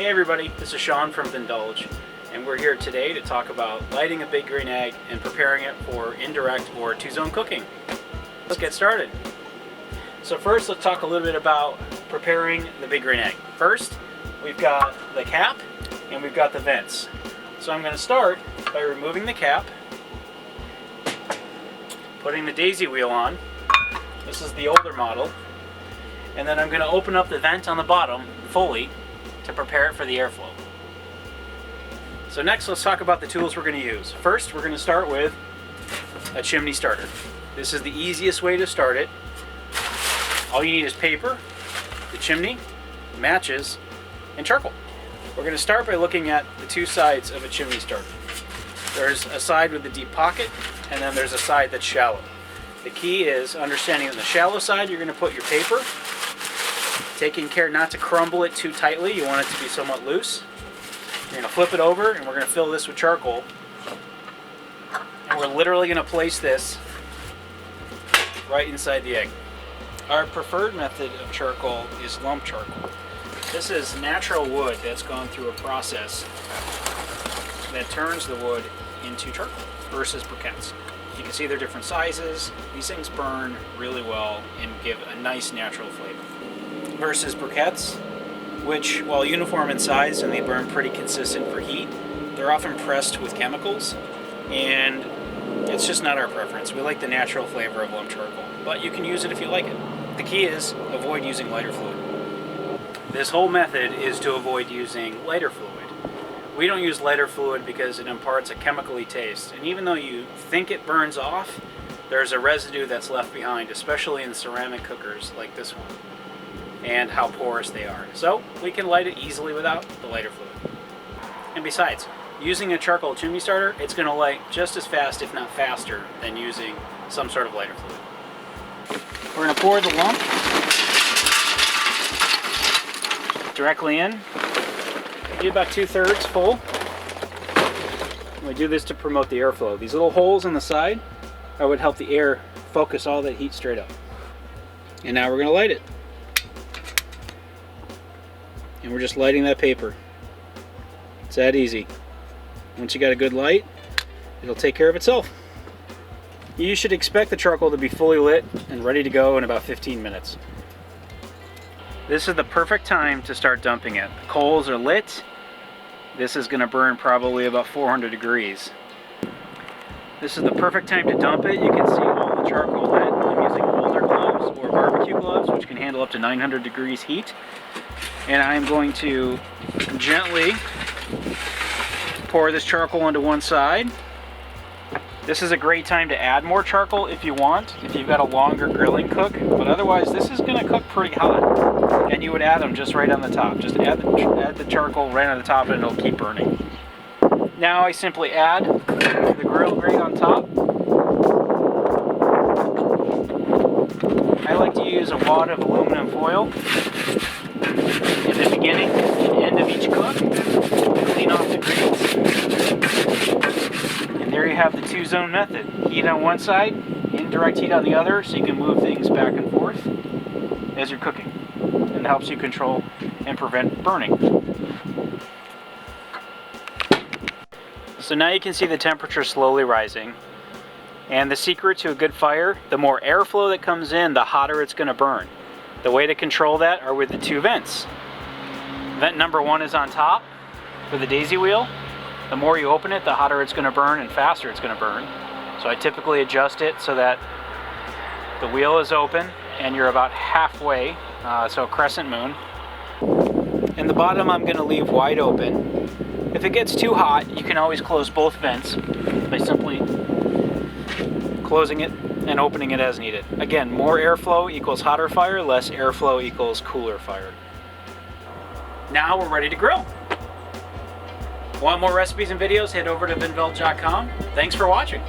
Hey everybody, this is Sean from Vindulge, and we're here today to talk about lighting a big green egg and preparing it for indirect or two-zone cooking. Let's get started. So first, let's talk a little bit about preparing the big green egg. First, we've got the cap and we've got the vents. So I'm going to start by removing the cap, putting the daisy wheel on. This is the older model. And then I'm going to open up the vent on the bottom fully to prepare it for the airflow. So next, let's talk about the tools we're going to use. First, we're going to start with a chimney starter. This is the easiest way to start it. All you need is paper, the chimney, matches, and charcoal. We're going to start by looking at the two sides of a chimney starter. There's a side with a deep pocket, and then there's a side that's shallow. The key is understanding on the shallow side, you're going to put your paper, taking care not to crumble it too tightly. You want it to be somewhat loose. You're going to flip it over, and we're going to fill this with charcoal. And we're literally going to place this right inside the egg. Our preferred method of charcoal is lump charcoal. This is natural wood that's gone through a process that turns the wood into charcoal versus briquettes. You can see they're different sizes. These things burn really well and give a nice natural flavor. Versus briquettes, which, while uniform in size and they burn pretty consistent for heat, they're often pressed with chemicals, and it's just not our preference. We like the natural flavor of lump charcoal, but you can use it if you like it. The key is avoid using lighter fluid. This whole method is to avoid using lighter fluid. We don't use lighter fluid because it imparts a chemical-y taste, and even though you think it burns off, there's a residue that's left behind, especially in ceramic cookers like this one, and how porous they are. So we can light it easily without the lighter fluid. And besides, using a charcoal chimney starter, it's going to light just as fast, if not faster, than using some sort of lighter fluid. We're going to pour the lump directly in. Be about 2/3 full. And we do this to promote the airflow. These little holes in the side would help the air focus all that heat straight up. And now we're going to light it. And we're just lighting that paper. It's that easy. Once you got a good light, it'll take care of itself. You should expect the charcoal to be fully lit and ready to go in about 15 minutes. This is the perfect time to start dumping it. The coals are lit. This is going to burn probably about 400 degrees. This is the perfect time to dump it. You can see all the charcoal lit. I'm using older gloves or barbecue gloves, which can handle up to 900 degrees heat. And I'm going to gently pour this charcoal onto one side. This is a great time to add more charcoal if you want, if you've got a longer grilling cook, but otherwise this is going to cook pretty hot, and you would add them just right on the top. Just add the charcoal right on the top and it'll keep burning. Now I simply add the grill grate on top. I like to use a wad of aluminum foil in the beginning and end of each cook to clean off the grates. And there you have the two-zone method. Heat on one side, indirect heat on the other, so you can move things back and forth as you're cooking. And it helps you control and prevent burning. So now you can see the temperature slowly rising. And the secret to a good fire, the more airflow that comes in, the hotter it's going to burn. The way to control that are with the two vents. Vent number 1 is on top for the daisy wheel. The more you open it, the hotter it's going to burn and faster it's going to burn. So I typically adjust it so that the wheel is open and you're about halfway, so crescent moon. And the bottom I'm going to leave wide open. If it gets too hot, you can always close both vents by simply closing it and opening it as needed. Again, more airflow equals hotter fire, less airflow equals cooler fire. Now we're ready to grill. Want more recipes and videos? Head over to vindulge.com. Thanks for watching.